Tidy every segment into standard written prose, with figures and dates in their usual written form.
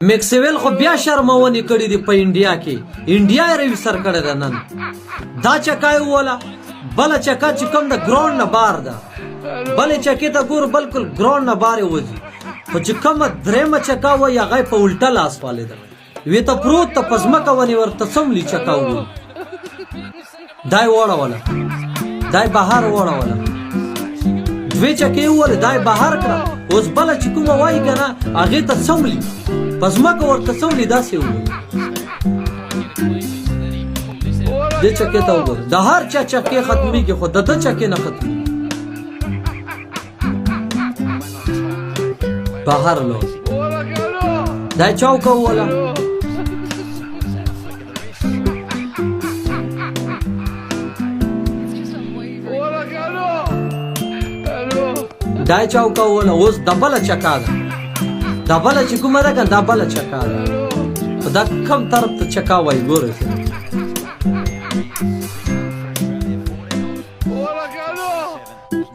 میکسویل خو بیا شرمونې کړې دي په انډیا کې انډیا یې روي سر کړی ده نن دا چکه یې ووله بله چکه چې کوم د ګراونډ نه بار ده بلې چکې ته ګورو بلکل ګراونډ نه بار یې وځي خو چې کومه درېیمه چکه وایي هغه یې په الټه لاس والېده وې ته پروت ته په ځمکه ونې ورته څملي چکه ووي دا یې واړوله دا یې بهر واړوله دوې چکې یې وویلې دا یې بهر کړه اوس بله چې کومه وایي که نه هغې ته څملي په ځمکه ورته څملي داسې وویل دې چکې ته وګوره د هر چا چکې ختمېږي خو د ده چکې نه ختمېږي بهر لاړ دا یې چوکه ووله دا یې چوکه ووله اوس د بله چکه ده دا بله چې کومه ده که دا بله چکه ده خو دا کوم طرف ته چکه وایي ګورئ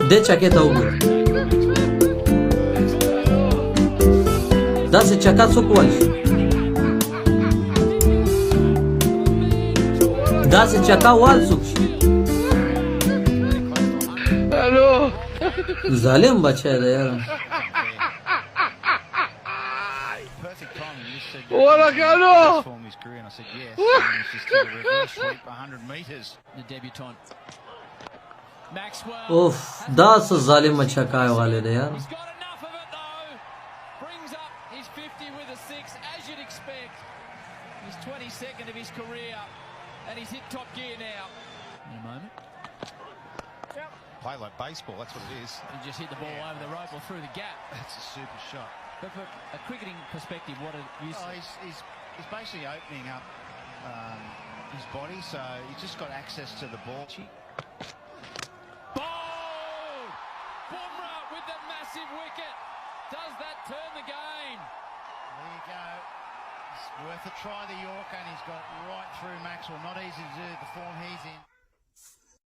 دې چکې ته وګوره داسې چکه څوک وایي داسې چکه وال څوک شي ظالم بچی دی یاره اوف دا څه ظالمه چکه یې والې ده یاره Play like baseball, that's what it is. He just hit the ball over the rope or through the gap. That's a super shot. But from a cricketing perspective, what it is... He's basically opening up his body, so he's just got access to the ball. Bowled! Bumrah with the massive wicket. Does that turn the game? There you go. It's worth a try, the Yorker, and he's got right through Maxwell. Not easy to do the form he's in.